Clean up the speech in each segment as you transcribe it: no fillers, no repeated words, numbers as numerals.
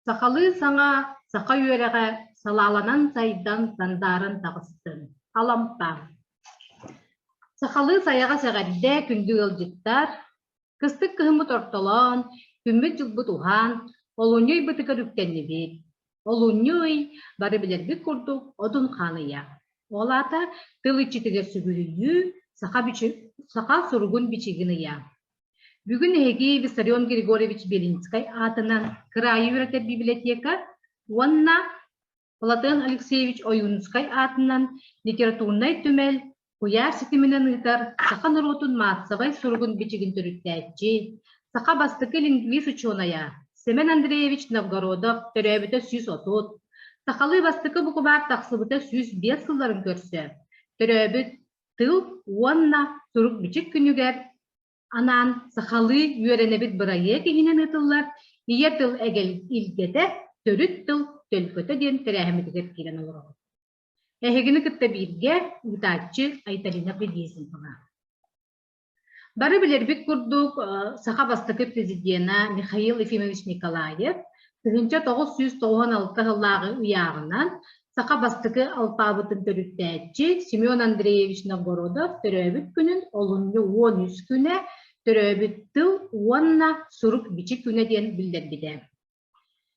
Сақалы саңа, сақа үйереға салаланан сайдан сандарын тағыстын. Алампа. Сақалы саяға сәғәдді күнді ылжыттар, кыстық кығымы тортолан, күмбет жылбыт ухан, олуnyой бұтыка дүктенні бет. Олуnyой бары білербік күрдік одын қаныя. Олата тылы читіге сүгірүйі, сақа сұрғын бичігіния. Бүгін Эги Виссарион Григорьевич Белинскай атынан Краеведер библиотека, Уанна Платон Алексеевич Оюнскай атынан литературный түмел, Куяр сетімінен ұйтар, сақа нұротын маатсавай сұрғын бичігін түріктәтчі, сақа бастықы лингвист ученая, Семен Андреевич Новгородов төрәбіті 130, сақалы бастықы бұқыбар тақсыбыты 105 сылларын көрсі, төрәбіт тыл Уанна сұрық бичік күнігер, Анан сахалы үйренебит бұрайы кегінен ұтылар, ие тыл әгел илгеті, төріт тыл төлкөті ден тәрәхіметігер керен олар. Әхегіні күтті бірге ұтатчы Айталина Предезін бұға. Бары білербік күрдік сақа бастықы президена Михаил Ефимович Николаев 1996 жыллағы ұяғынан сақа бастықы алпабытын төріттәтчі Семен Андреевич Новгородов төрөбіт күнін олынны 13 күні төрөбіт тыл уанна сұрық бичі күні ден білдербіде.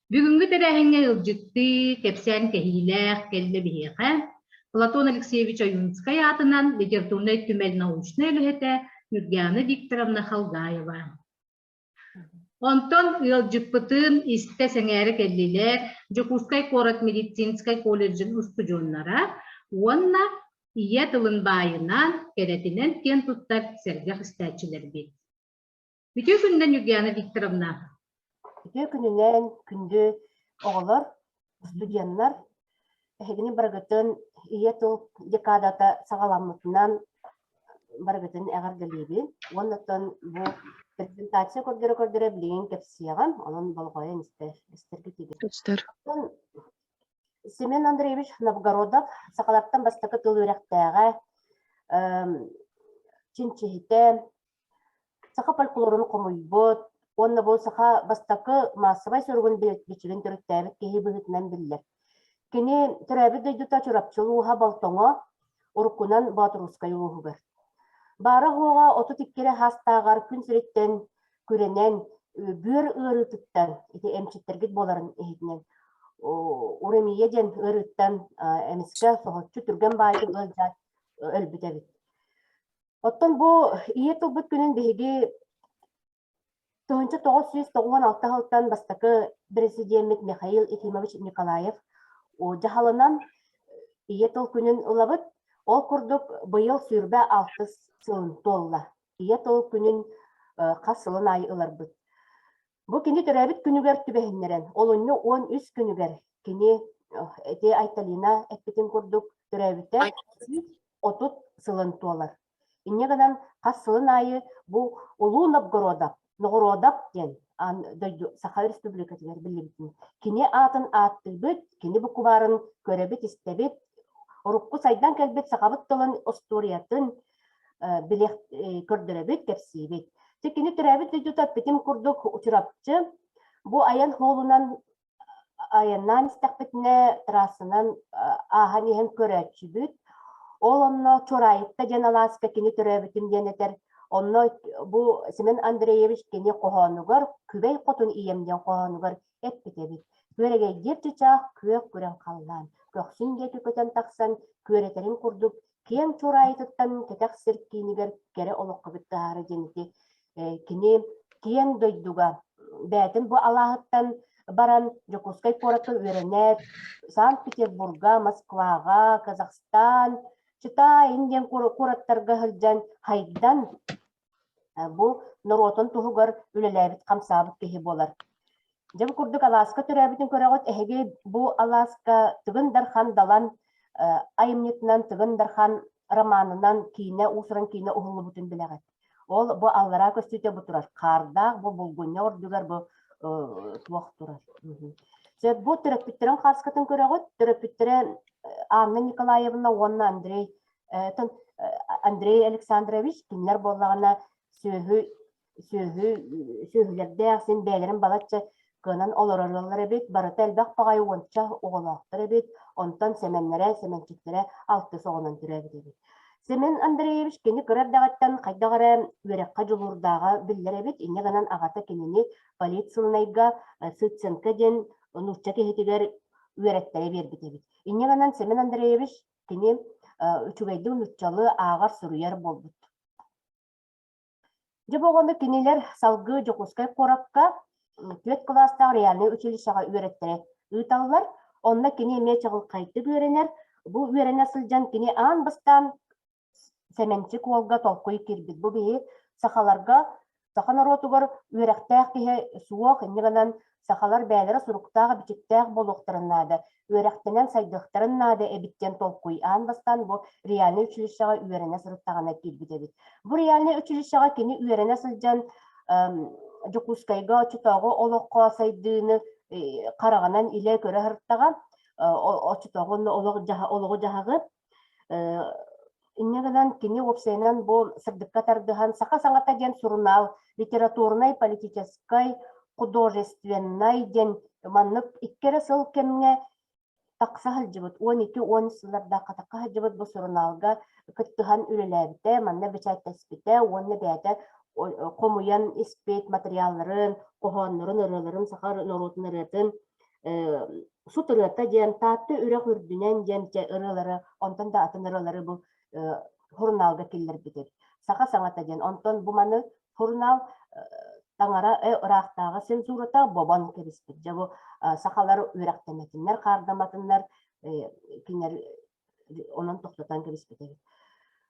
Бүгінгі тәрәхіңе ұлжытты, кепсән кәхиләқ, кәлі бейеқі, Платон Алексеевич Оюнскай атынан литературный түмел научный өліхеті Юргяна Викторовна Халгаева. Онтон ұлжытпытын істі сәңәрі кәлілер, Жокускай Корот медицинскай колледжін ұстудионлара, уанна ие тылын байынан, кәретінен кен тұттар сәргәқ істәтчілер бет. Бүте күнден Юргяна Викторовна? Бүте күнінен күнді оғылар, студенттар, әхегіне барғытын ие тыл декадата сағаламытынан барғытын әғар gəlеби. Оннаттан бұл презентация көрдері білген кепсияған, onun болғайын істерге тегер. Семен Андреевич Новгородов сақалаттан бастықы тыл өрәқтәға чинчехите сақа фольклорын қомойбот, онна бұл сақа бастықы массовай сөргін бечігін түріктәбіт кехи бұғытынан білдер. Кені түрәбі дөйдіта чұрапчылуға балтоңа ұрыққынан батырускай ұлығы бір. Бары ғоға оты тіккері хастағар күн сүреттен көренен бүр ұрытыттан, әмчеттергіт боларын ехетінен. Уремиеден ұрыттан әміскі соғытчы түрген байдың өлжат өлбітәбіт. Оттан бұл ие тұлбыт күнін бейге 1996 жылдан бастықы президент Михаил Ефимович Николаев жағалынан ие тұл күнін ұлабыт, ол күрдік бұйыл сүрбә 6 сылын толла. Ие тұл күнін қасылын айы ұлар бұд. Бұл кені түрәбіт күнігер түбәхіннерен, олынны 13 күнігер. Кені әте Айталина әппетін күрдік түрәбітті 30 сылын толар. Иннегінен қасылын айы бұл ұлу Новгородов ден, Саха Республикатығар білебітін. Кені атын атты бүт, кені бұл күбарын көрәбіт істебіт, ұрыққы сайдан кәлбет сақабыт тұлын осториятын білек көрдірәбіт кәпсейбет. Кені түрәбіт өйдетап бітім күрдік ұчырапчы, бұл аян холынан аяннан істәқпетіне трасынан аған ehen көрәтші бүт, ол онно чорайытта жаналаска кені түрәбітім денетер. Онно бу Семен Андреевич кені қоғануғар, күбәй қотын иемден қоғануғар әппетебет. Көреге ертічақ көк көрен қаллан. Көксінге түкөтен тақсан, көретерін күрдік, кен чорайытыттан кетақ серкейінігер кері олыққы бітті ары денеті. Кені кен дойдуға. Бәтін бұ Алағыттан баран Жокускай Коротты өренет, Санкт-Петербурга, Москваға, Казахстан, Чыта инден Короттарға ғылжан хайдан бұл нұротын тұғығыр үлеләбіт қамсабыт кехе болар. Жабы күрдік Аласка түрәбітін көріғыт әхеге бұл Аласка тұғындархан далан айымнетінен тұғындархан романынан кейіне, ұсырын кейіне ұғылы бұтын біләғат. Ол бұл аллара көстүйте бұтырар. Қардақ бұл бұлғыне ордығар бұл туақ тұрар. Бұл түрәпіттерін қарскатын көріғыт, түрәпіттерін Анна Николаевна, онна Андрей Александрович кинлер боллағына сөйгілерді әқсен бәлерін балатшы Кынан олороллар эбит, барыта элбэх пагай уонча оголоохтар эбит, онтон семеннере, семенчиктере алты соҕунан түрэбит эбит. Семен Андреевич кини кырардагаттан хайдагара үөрекка жулурдаага биллер эбит, инне ганан агата кинини полициянайга Сыценко ден нучча кехитигер үөректере бербит эбит. Инне ганан Семен Андреевич кини үчүгайдуу нуччалы аагар суруяр болбут. Жабогону кинилер салгы жокускай коракка төт класстагы реальный училищага үөреттере ыыталлар, онна кини эмне чагылкайты үөренер, бу үөренер сылжан кини аан бастан семенчи куолга толкуй кирбит. Бу бии сахаларга, сахан оротугар үөректәк тиhe суох, иннеганан сахалар бәлері суруктаға бичиттәк болуқтарыннады, үөректенен сайдықтарыннады эбиттен толкуй. Аан бастан бу реальный училищага үөрене сырыттағана кирбит эбит. Бу реальный училищага кини үөрене сылжан жокускайга очутоого олоққа сайдыны қарағанан иле көрі хырттаға очутоого олығы жағығы иннеганан кини опсайнан бу сырдыкка тардыхан саха саңата ден сурунал литературной, политической, художественной ден маннык иккере сыл кемне такса халжыбыт 12-10 сылларда катакка халжыбыт бу суруналга кыттыхан үлеләбите манна бичайттаспите онны бәте комуян испет материалларын кохоннорун ырыларын сахар норутун ырытын сутырыта ден татты үрек үрдүнен ден ырылары онтон да атын ырылары бу журналга киллер битер. Саха саңата ден онтон бу маны журнал таңара ырактагы цензурата бобон кериспит. Жабу сахалары үректеметиннер кардаматыннар кинер онон токтотан кериспит.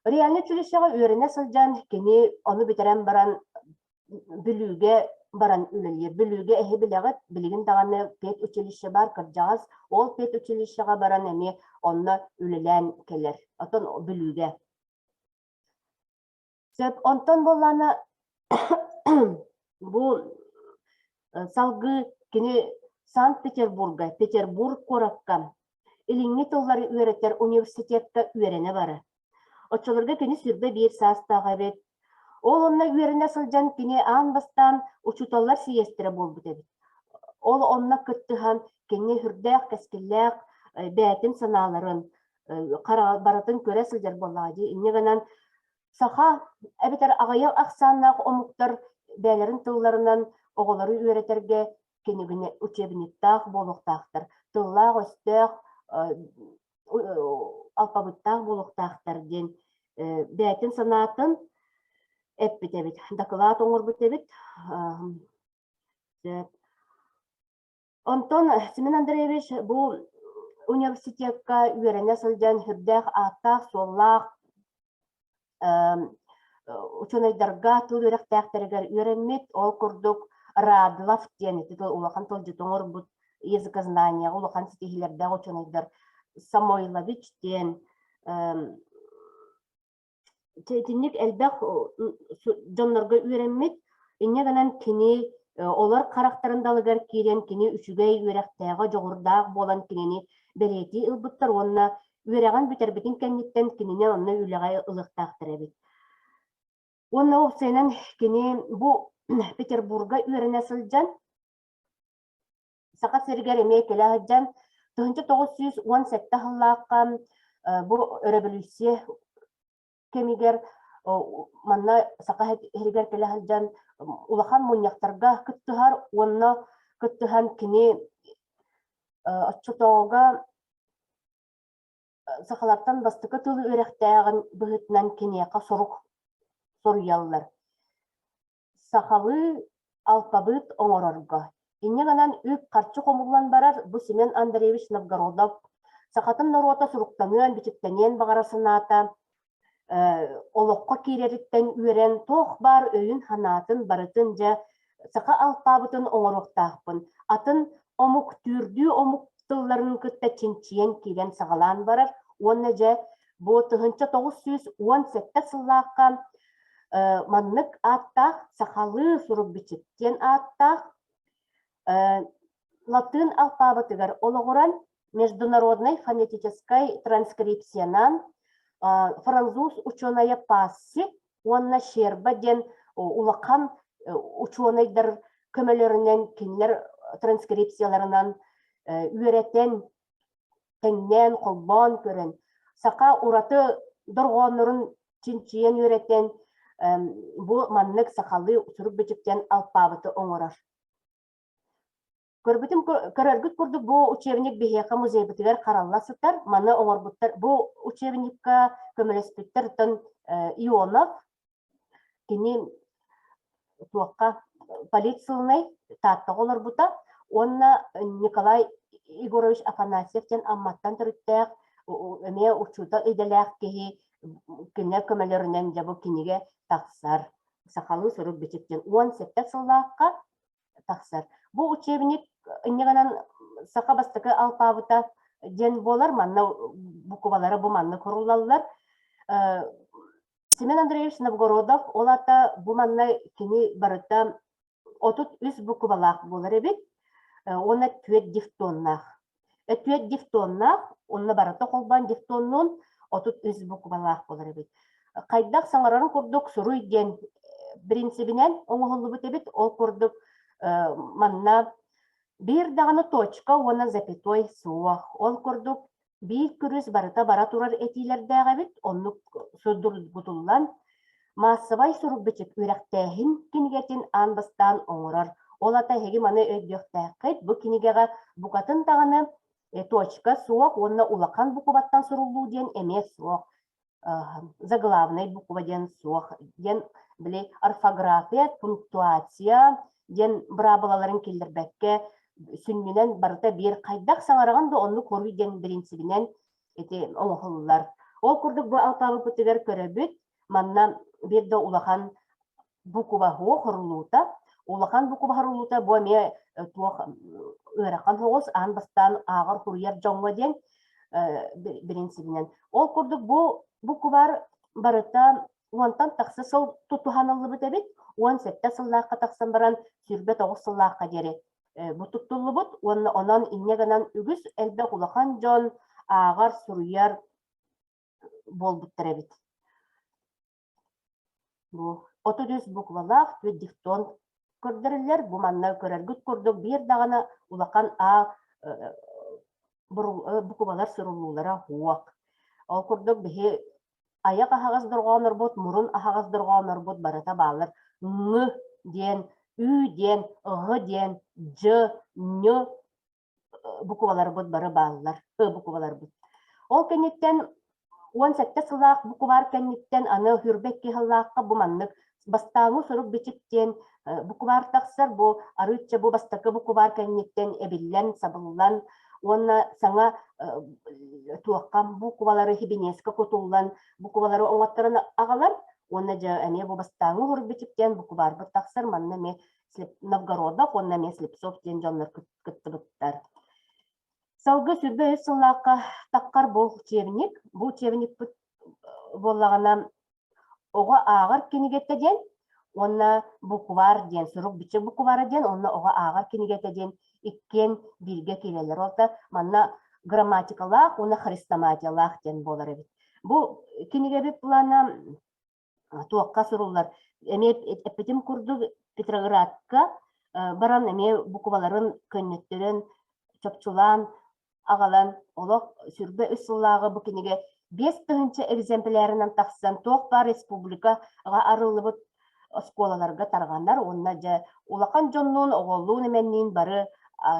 Реальный училищага үөрене сылжан кини оны битерен баран бүлүүгө баран үлелер. Бүлүүгө эхи билегет билигин даганы пет училище бар кыржагас, ол пет училищага баран эми онна үлелен келер. Отон бүлүүгө. Сөп онтон болланы бу салгы кини Санкт-Петербурга, Петербург коракка илиңни толлары үөретер университетка үөрене бары. Очолорга кини сүрбе бир састага бет. Ол онна үөрене сылжан кини аан бастан учуталлар сиестере болбут эбит. Ол онна кыттыхан кини хүрдәк, кескилләк, бәтин саналарын кара баратын көрә сылжар боллади. Иннеганан саха эбитер агайыл аксаннак омуктар бәлерин тылларынан оголары үөретерге кенигине учебниктах болуктактар. Тыллак өстөк алпабыттах болуктактар ден бәтин санатын эппитебит. Доклад оңорбутебит. Онтон Семен Андреевич бу университетка үөрене сылжан хүрдәк аттах, соллах ученыйдарга тул үректәктерегер үөренмит, ол курдук Радлов ден, титул улахан толжутоңор бут языкознания, улахан стихилердә ученыйдар Самойлович ден, тетинник элбэх жоннорго үөренмит, иннеганан кини олар карактарындалыгар кирен кини үчүгэй үөректәгы жогурдаак болан кинини берети ылбыттар, онна үөреган битербитин кенниттен кинине онна үлегай ылыктаактар эбит. Онна опсайнан кини бу Петербурга үөрене сылжан сака сергер эме келаһыджан 1917 хыллаакка бу революция кемигер манна сака хергер келаһыджан улахан муньяктарга кыттыхар, онна кыттыхан кини отчутоога сахалартан бастыкы тылы үректәгын быһытынан кинияка соруяллар. Сахалы алпабыт оңорорга. Иннеганан үп карчы комуллан барар бу Семен Андреевич Новгородов сахатын норота суруктанын бичиттенен багарасыната олоққа кирериттен үөрен тох бар өйүн ханатын барытын жа сака алпабытын оңороктаакпын. Атын омук түрдүү омук тылларын кытта чинчиен кирен сагалан барар. Онна жа бу 1917 сыллаакка маннык аттах сахалы сурук бичиттен аттах латын алфавитыгар ологоран международной фонетической транскрипциянан француз ученая пасси онна шерба ден улакан ученыйдар көмөлөрүнөн кинилер транскрипцияларынан үйрәтен тәңнән қолбан көрін. Сақа ураты дұрғанырын чинчиен үйрәтен bu manlık sakalı uçurup böcekten alpabıtı oңорар. Көрбүтүм көрөргүт курдук bu учебник бихека музейбытыгар каралласыттар, маны оңорбуттар. Bu учебникка көмөлөспүттер тон Ионов кини туакка полициялный татта олорбута, онна Николай Егорович Афанасьевтен амматтан түрүттәк, эме учута иделәк кеһи кине көмөлөрүнөн жабы киниге тақсар. Сақалы сұрып бөтектен 17 сыллаққа тақсар. Бұл учебник иннеганан сақа бастықы алпабыта ден болар, манна буквалары бұл манны көрулалылар. Семен Андреевич Новгородов олата бұл манна кені барыта отут үз буквалақ болар ебет, оны түет дифтоннақ. Түет дифтоннақ, оны барыта қолбан дифтоннун отут үз буквалақ болар ебет. Кайдак саңарарын курдук суруй ден принцибинен оңоһуллу бутебит ол курдук манна бир даганы точка оны запятой суах ол курдук бир күрүс барыта бара турар этилердәге бит онну сөдүр бутуллан массабай сурук бечек үрәктәһин кингетин анбастан оңорар ол ата хеги маны өйдөктәкәт бу кинигега букатын даганы точка суах онна улакан букубаттан сурулуу ден эмес суах заглавный буква ден суах, ден біле орфография, пунктуация, ден брабалаларын келдірбәкке сүнменен барыта бір қайдақ саңараған да оны көру ден принцибінен оңғылылар. Ол күрдік бұл алпабы күтігер көрөбіт, манна бір да улахан буква хуа құрылуыта, улахан буква құрылуыта бұл ме өрәқан хоғыз анбастан ағыр құрыяр жоңға ден принцибінен. Ол күрдік бұл буквар барыта уантан тақсы сол тутуханылы бітебет, 17 сыллаққа тақсан баран сүрбе 9 сыллаққа дере. Бұ туттулы бұт, онан иннеганан үгіз әлбе құлақан жон ағар сұруяр бол бұттыр әбет. Бұ 30 буквалақ түе дифтон көрдірілер, бұ манна көрергіт көрдік бір дағана ұлақан буквалар сұрулулара хуақ. Ол күрдік бігі аяқ ағағыз дұрғаныр бұд, мұрын ағағыз дұрғаныр бұд барыта бағылыр. Ң ден, үй ден, ғы ден, ж, н буквалар бұд бары бағылыр. Буквалар бұд. Ол кәнеттен 17 сылақ буквар кәнеттен аны хүрбекке ғылаққа бұманлық бастаңы сұрып бечеттен буквар тақсыр бұ арытча бұ бастақы буквар кәнеттен әбіллән, сабыллан, онна саңа туаққан буквалары хибинеска котулан буквалары оңаттарын ағалар, онна жа әне бұ бастаңы ғыр бечеттен буквар бұд тақсыр, манна ме Новгородов, онна ме Слепцов ден жанлар күтті бұттар. Салғы сүрбе сылаққа таққар бұл чевник болағана оға ағыр кенігетті ден, онна буквар ден, сұрық бічі буквары ден, онна оға ағыр кенігетті ден, иккен билге келелер олта, манна грамматикалақ, оны хрестоматиялақ ден болар әбет. Бұл кенігебет бұлана туаққа сұрулар. Әме әппетім күрді Петроградқа баран әме букваларын көннеттерін чопчулан, ағалан, олық сүрбе үсіллағы бұл кенеге 5 тұхынчы экземплярынан тақсан тоқпа республикаға арылы бұд сколаларға тарғандар, онна жа улақан жоннуын оғолуын еменнен бары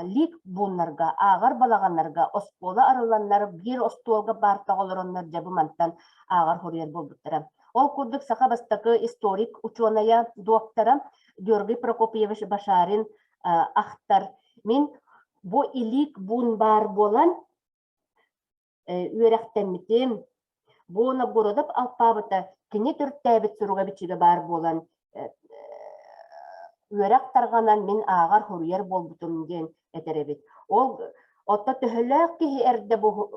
лик бұнларға, ағар балағанларға, оскола арыланлар, бір остуолға бартақ олыронлар жабы манттан ағар хорияр болдықтыра. Ол күрдік сақа бастақы историк ученая доктора Георгий Прокопьевич Башарин ақтар. Мен бұ илик бұн бар болан үйрәқтенмітем, бұ Новгородов алпабыта кене түрттәбіт сұруға бітшіге бар болан үйрәқ тарғанан мен ағар хорияр болбутум ден әтеребет. Ол отта түхіләк кеге әрді бұ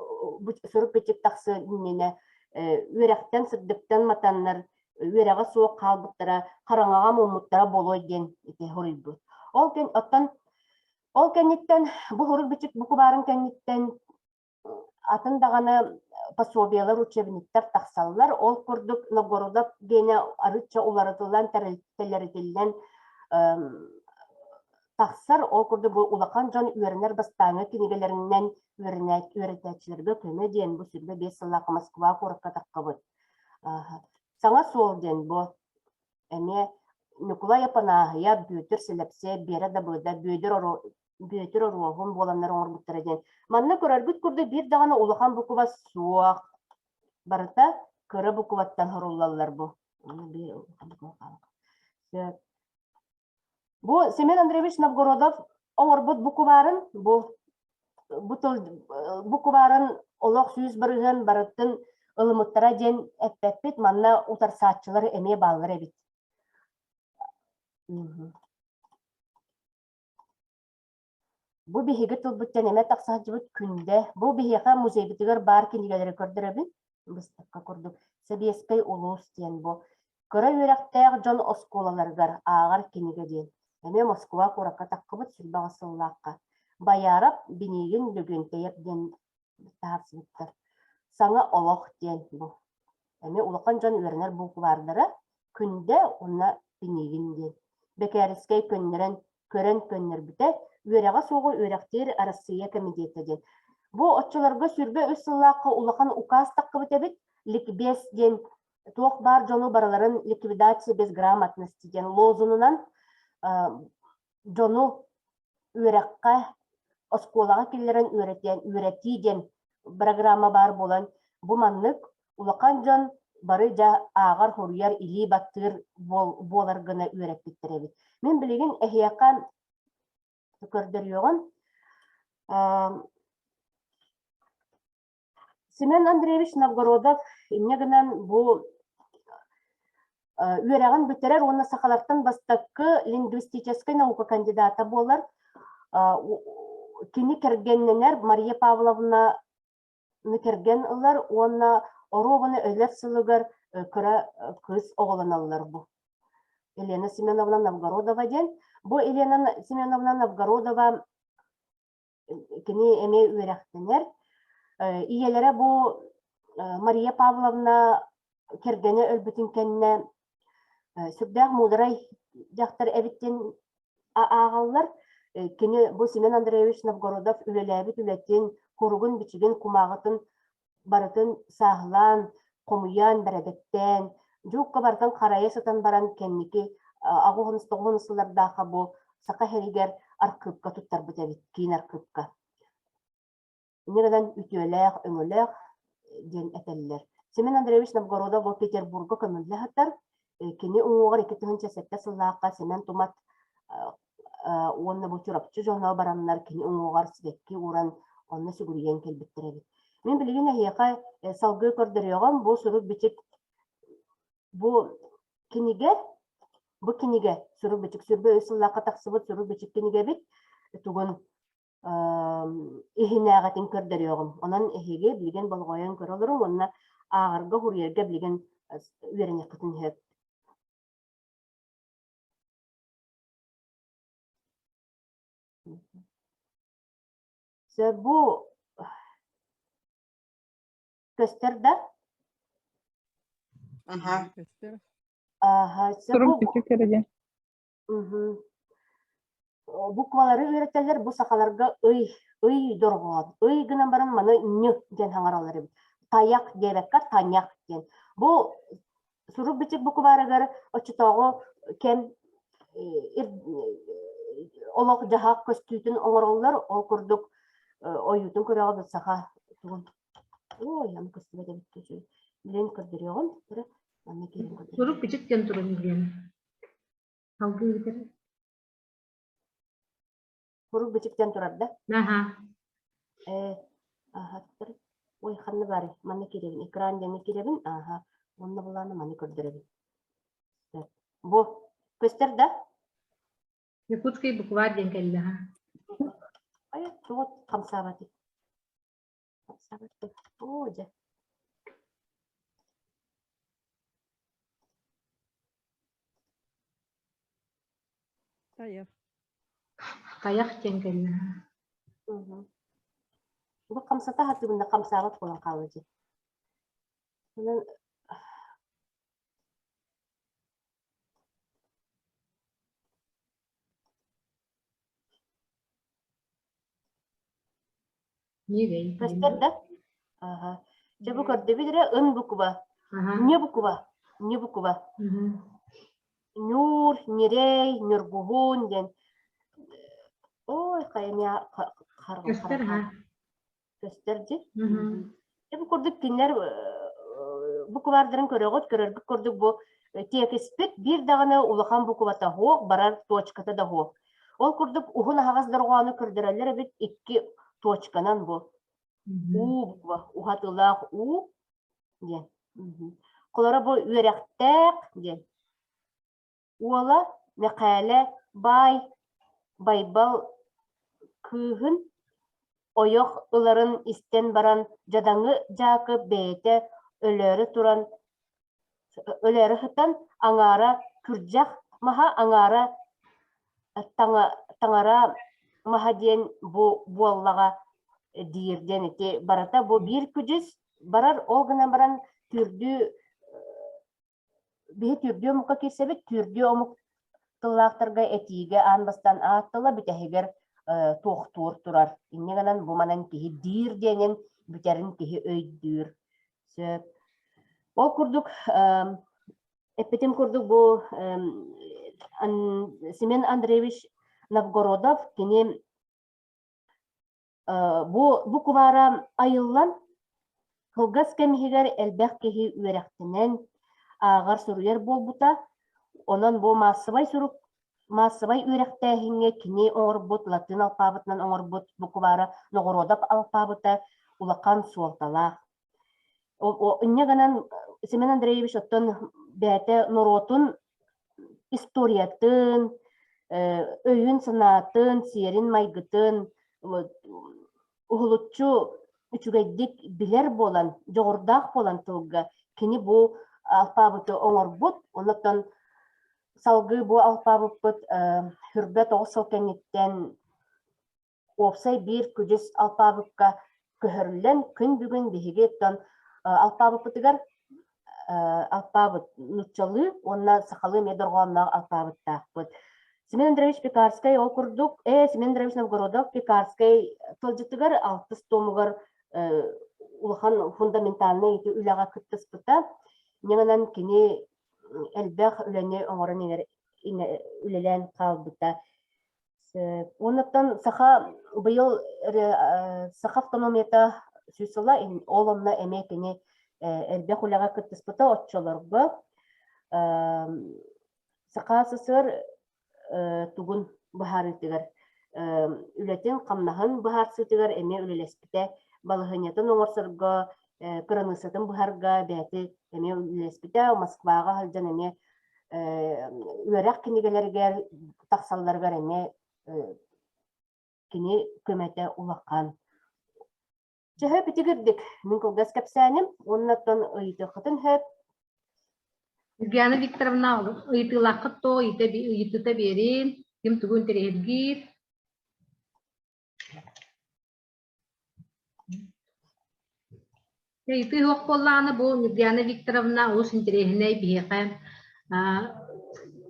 сұруп бітшік тақсы нені үйрәқтен сырдықтан матанлар үйрәға суық қалбыттара, қараңаға мұмыттара болой ден хорый бұд. Ол кәнеттен бұл хорыг бітшік бұқы барын кәнеттен атындағаны пособиялар, учебниктер тақсалылар. Ол күрдік Новгородов гене арытча уларытылан тәрелтелерділден тахсар ол курду бу улахан жон үөренер бастаңы кинигелеринен үөрэтээчилерге көмө диэн бу сүрбе 5 сыллаакка Москва куракка таккабыт. Саңа суол диэн бу эме Николай Апанахия бүтүр силепсе бере да быда бүтүр оруогун боланнар оңорбуттара диэн. Манна көрөрбүт курду бир дагана улахан букуба суак барыта кыра букубаттан хоруллаллар бу. Бу Семен Андреевич Новгородов оңорбут букубарын букубарын олох сүүс барыгын барыттын ылымыттара ден эппеппит манна утарсаатчылар эме баллар эбит. Бу биһиги тулбуттан эме таксаачыбыт күндө бу биһиха музейбитигер бар кинигелери көрдөрөбүн быстыкка курдук Собieской улус диэн бу кыра үөрактаах жон осколаларгар аагар киниге диэн эме Москва куракка таккыбыт сүрбаҕа сыллаакка баярап бинигин лүгүнтэйэп диэн таапсыбыттар саңа олох диэн бу эме улахан жон үөрэнер букулардара күндө уна бинигин диэн бекээрискей көннөрөн көрөн көннөрбүтэ үөрэҕэ суогу үөрэхтиир Россия комитета диэн бу отчолорго сүрбе үс сыллаакка улахан указ таккыбыт эбит ликбез диэн туох бар жону бараларын ликвидация без грамотности диэн лозунунан жону үөрэххэ оскуолаҕа киллерен үөрэти диэн программа бар болан бу маннык улахан жон бары жа аагар хоруяр илии баттыыр болар гына үөрэппиттер эбит. Мен билигин эхиэхэ көрдөрүөгөн Семен Андреевич Новгородов иннегенен бу үөрэгэн бүтерер уонна сахалартан бастаккы лингвистической наука кандидата болар. Кини кергенненер Мария Павловна керген ылар, уонна оробаны өлер сылыгар кыра кыз оголаналлар бу. Елена Семеновна Новгородова ден. Бу Елена Семеновна Новгородова кини эме үөрэхтенер. Иелere bu Maria Pavlovna kергene ölbütün kenne sübdağ muğdaray jaktар ebitten ağallar kini bu Семен Андреевич Новгородов ülelebit ületin kurugun biçigin kumağıtın baratın sağlan komuyan beredetten jukka baratan karaya satan baran kenniki ağuhunus toğunuslar daha bu saka heriger arkıpka tuttar bütebit kin arkıpka. Нерден үтүөлээх, өҥөлээх диэн этэллэр. Семен Андреевич Новгородов ол Петербурга көмөллэ хаттар. Кини уҥуоҕар икки тыһынча сэтте сыллаакка Семен тумат уонна бу чурапчы жоно бараннар кини уҥуоҕар сидекки уран онна сүгүрүйэн келбиттер эбит. Мен билигин эһиэхэ салгыы көрдөрүөгөн бу сурук бичик бу киниге сурук бичик сүрбө сыллаакка таксыбыт сурук бичик киниге бит тугун ихинаагатын көрдөрүөгүм. Онан эхиге билген болгойон көрөлөрүм, онна аагырга хуриерге билген үөрэнеккытын хэп. Бу көстөр да. Буквалары үйрөтелер бу сахаларга ый доргоон. Ый гынан баран маны ню ден хаңаралар. Таяк дебекка таняк ден. Бу сурук бичик букварыгар очутого кем олог жахак көстүтүн оңороллар ол курдук оютун көрөгө саха тугун. Ой, аны көстүбө биткечи. Билен көрдөрөгөн, аны керин көрдөрөгөн. Сурук бичик кен турун билген. Алгы битер. Сурук бичиктен турар да. Ой, ханны бары, маны керебин, экран деңе керебин, онны буланы маны көрдөрөбүн. Бу көстөр да? Якутский буквар ден келди. Ай, туот камсабаты. Камсабаты. Ожа. Каяк ден келди. Бу камсата хатыгында камсабат болан калды. Нирей. Көстер да? Ага. Чебу көрді бідірі ын буква. Ага. Не буква. Не буква. Мгм. Нюр, нирей, нюргугун ден. Ой, қайымя Көстер, ха. көстерді. Мгм. Чебу көрдік кинер буквардарын көрөгөт көрөргүк көрдүк бу тиекеспит бир дагана улахан буквата хоок барар точката да хоок. Ол курдук ухун агаздарганы көрдөрөлөр бит 2 точканан бу. Мгм. У буква, ухатылаах у ден. Колора бу үеректек ден. Уола мекале байбал кыыгын ойох ыларын истен баран жадаңы жаакы бээте өлөрү туран өлөрү хытан аңара күржак маха аңара таңара маха диен бу буоллага диирден ити барата бу бир күжүс барар ол гына баран түрдүү бии түрдүү мукка кирсебит түрдүү омук тыллаактарга этиге анбастан ааттыла битехигер туохтуур турар. Иннеганан бу манан киһи диир диэнен бүтерин киһи өйдүүр. Сөп. Ол курдук эппетим курдук бу Семен Андреевич Новгородов кини бу кубара айыллан кылгас кемихигер элбэх киһи үерехтенен агар суруер болбута онон бу массыбай үерехтээхиңе кини оҥорбут латын алфавытынан оҥорбут бу кубара Новгородов алфавыта улакан суолталаах. Инне ганан Семен Андреевич оттон бээте норотун историятын, өйүн санаатын, сиерин майгытын, ухулуччу үчүгэйдик билер болан, жоғырдаах болан тылга кини бу алфавыты оңорбут, онотон салгы бу алфавыппыт хүрбэ тоҕус кенниттен опсай бир күжүс алфавытка көһөрлен күн бүгүн биһигеттон алфавыппытыгар алфавыт нуччалы, онна сахалы медоргоннаг алфавыттаахпыт. Семен Андреевич Пекарский ол курдук, Семен Андреевич Новгородов Пекарский тылжытыгар алтыс томугар улахан фундаментальный ити үлага кыттыспыта, неңанан кини элбэх үлэне оҥорон үлэлэн калбыта. Оннаттан саха быйыл саха автономията сүйсыла оломна эме кини элбэх үлага кыттыспыта отчолорго саха сысыр тугун бахарытыгар үлэтин камнаһын бахарсытыгар эме үлэлеспите балыһынятын оҥорсорго кыранысатын быһарга бээти эме үлэлеспите Москвага халдьан эме үөрэх кинигелерге тахсалларгар эме кини көмөтө улаккан. Чөһө битигирдик мин кылгас кэпсээним, оннаттан ыйытыхытын хөп. Юлиана Викторовна ыйтылакыт то ыйытыта берин, ким тугун терегир. Ыйты хуак боллааны бу Юлиана Викторовна ус интерегинэй биэхэ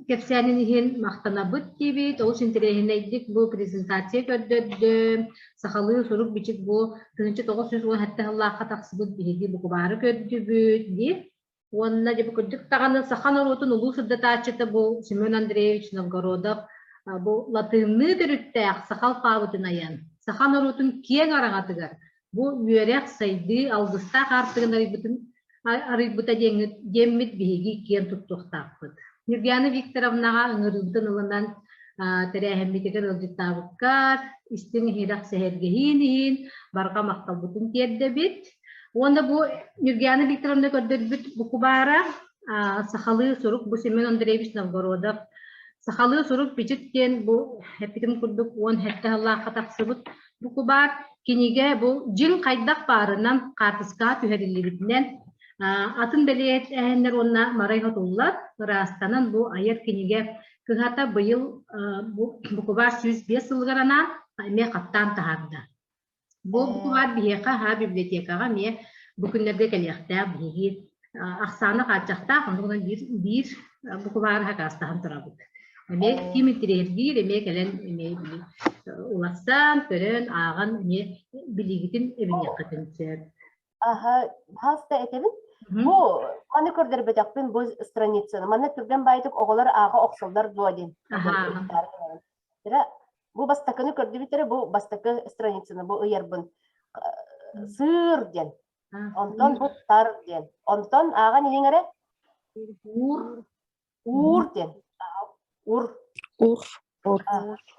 кепсянин мактанабыт тибит, ус интерегинэйдик бу презентация көрдөддө, сахалы сурук бичик бу тынчы 910 хатта таксыбыт биһиги бу кубары көрдөбүт ди. Онна жеп көрдүк таганы сахан оротун улуу сырдатачыты бу Семен Андреевич Новгородов бу латынны төрүттәк сахал пабытын аян. Сахан оротун киен араңатыгар. Бу үерек сайды алгыста картыгын арыйбыта деммит биһиги киен туттуктаппыт. Юлиана Викторовнага ыңырыбытын ылынан тәрәһэммитигер ылжыттабыккар, истин хирак сэхэргэхиин барга макталбытын тиэрдэбит. Онда бу Юлиана Викторовна көрдөрбүт бу кубара сахалы сурук бу Семен Андреевич Новгородов. Сахалы сурук бичиттен бу хепитим курдук он хеттахаллаха таксыбыт бу кубар киниге бу жин кайдак барынан картыска түһэрилибитинен атын белиет әһеннер онна марай хотуллар растанан бу айыр киниге кыһата быйыл бу кубар 105 ылгарана эме каттан тахарда. Бу кубар биһека библиотекага ме бу күннерге келехтә биһи ахсаны качакта онда бир бу кубар хакастан турабыт. Эме ким интерьергир, эме келен эме били. Уластан көрөн аган эме билигитин эбине кытынчы. Ага, хаста этебит. Бу аны көрдөр бетекпин бу страницаны. Маны түрген байтык оголар ага оксолдар дуадин. Ага. Тера бу бастакыны көрдү битере бу бастакы страницаны бу ыйырбын. Сыр ден. Онтон бу тар ден. Онтон ага неңере? Ур ден. Ур.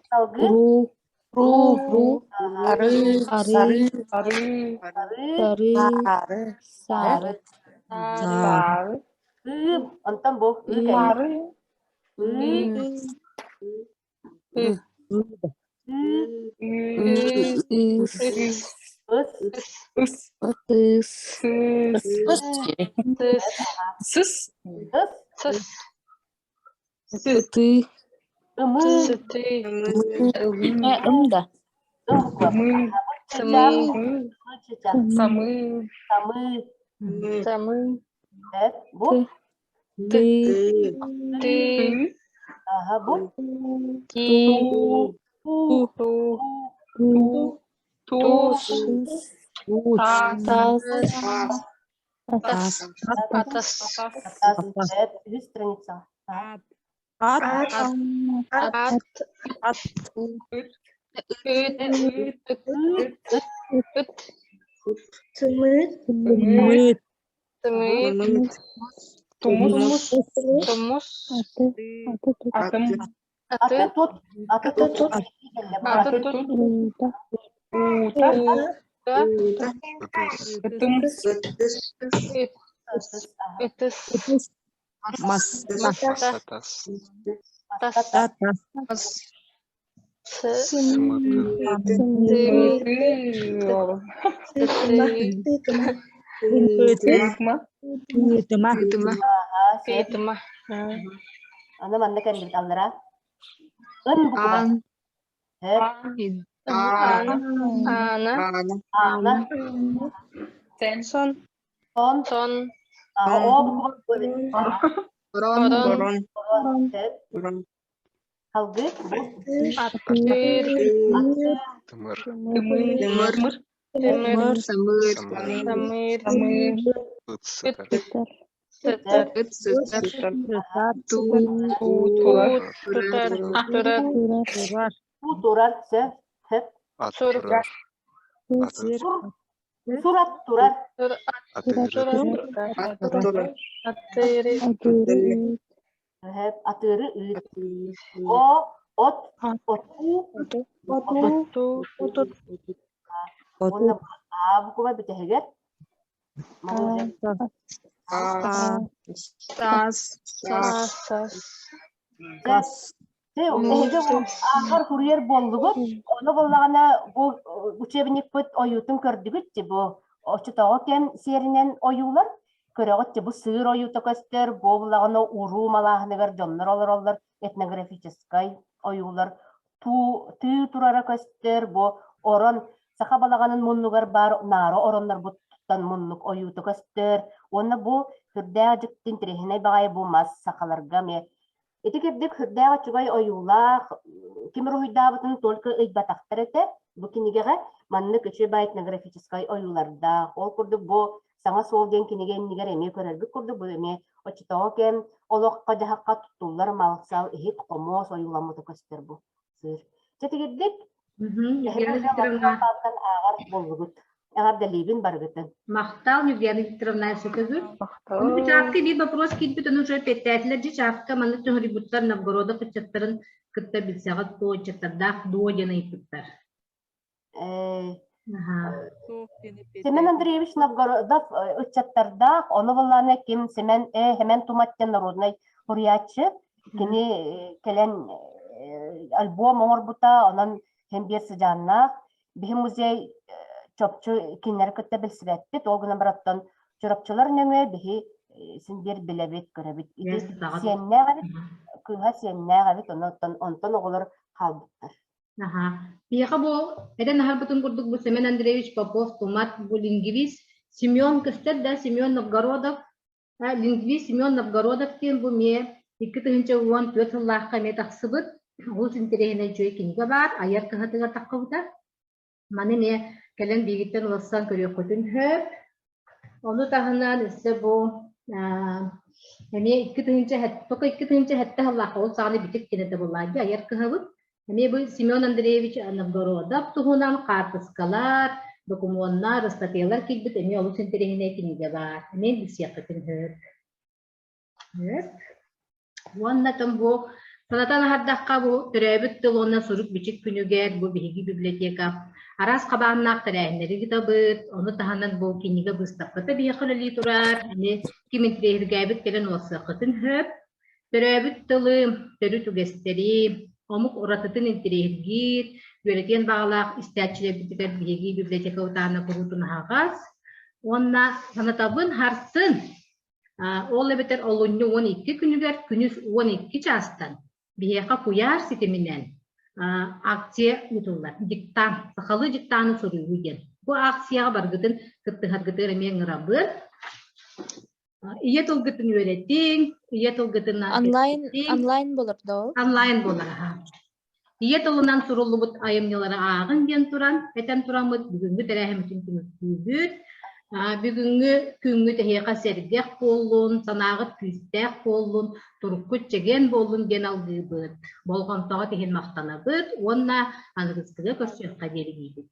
Салгы. Сары. Онтон бу страница. Anda mana kan di kamera? Buku ba? Ana. Son. Buku ba? Halgı. Turar. Surat turar. Atırı ıt. Ot. Ona buku ba biteheget? Ahar hurriyer bollugut, onu bollagana bu uçebinik pıt oyutun kördügüt ki bu oçutağı ken serinen oyular köregot ki bu sığır oyutu köster, bu bollagana uru malahыныгар jonlar olur etnografическай oyular tığ turara köster, bu oran saka balaganın munnugar bar naro oranlar bu tuttan munnuk oyutu köster, onu bu hürdäjik tintirehine bagay bu mas sakalarga me Etiketdik hürdäge çugay oyuulах, kimir huydaabытын только ыйбатахтар эте, бу кинигеге маннык içe ба этнографическай oyuularda, ол курдук бу саңа сол ден киниген нигер эме көрөрбүк курдук бу эме очтоо кен олокка жахакка туттуллар малсал ихит комос oyууламмыты көстөр бу сыр. Четигердик агар боллугут. Агар далибин баргытын. Мақтал Евгения Викторовна Сокозур. Ну, чатки би вопрос кит он уже пятателер же чатка маны тохри буттар Новгорода кычаттарын кытта билсагат то чаттардах доодена ипуттар. Семен Андреевич Новгородов учаттардах, оны болланы ким Семен hemen туматтен народный хуриятчы, кини келен альбом орбута, онан hem bir sıcanna, bir muzey çöpçü kinler kötü bilsibettit, o güne bıraktan çorapçılar nöme bihi sin bir bilebit görebit. Siyenne gabit, kıha siyenne gabit, ondan oğulur kalbıttır. Aha. Piyaka bu, eden nahar butun kurduk bu Semen Andreevich Popov, Tomat, bu lingvist, Semyon Kıstet da Semyon Novgorodov, lingvist Semyon Novgorodov diyen bu miye, 2 тыгынча уон 4 сыллааққа мет ақсыбыт, ол синтерегіне жөй кинге бар, аяр кыһатыгар таққыбыта. Маны не кэлэн бигиттен олсан көрөк көтүн хөп. Onu tahanan ise bu hani 2 тыгынча хәт, только 2 тыгынча хәтте Аллах ол саны битик кинете буллайды, аяр кыһыбыт. Hani bu Семен Андреевич Новгородов туһунан картыскалар, документтар, статьялар килбит, эми ол синтерегіне кинге бар. Мен бисия көтүн хөп. Уоннатын бу санатан хардаққа бу төрөбүт тылына сурук бичик күнүгер бу биһиги библиотека арас кабааннаак тәрәһиннери гитабыт, оны таһанан бу киниге быстапкыта биһиқылали турар, ани киминтирегәбит келен уоссақытын хөп, төрөбүт тылы, төрү түгестери, омук уратытын интерегир, үөретен бағалақ истәчилебитигер биһиги библиотека утаана курутун хагас, онна санатабын харсын ол эбетер олунню 12 күнүгер күнүс 12 частан биһиэха куяр ситиминен акция утуллар диктан сахалы диктаны соруйген бу акцияга баргытын кыттыхаргытыр эмен ырабыр ие толгытын үөреттин ие толгытын Онлайн болар да ол. онлайн болар ие толунан суруллубут айымнылары агын ден туран этен турамыт бүгүнгү терехимитин күнүстүүбүт бүгүнгү күнгү тэхиэка сергех боллун санаагыт күстэх боллун туруккут чеген боллун ген алгыыбыт болгонтого тиһин мактанабыт уонна аныгыстыга көрсөкка деригийбит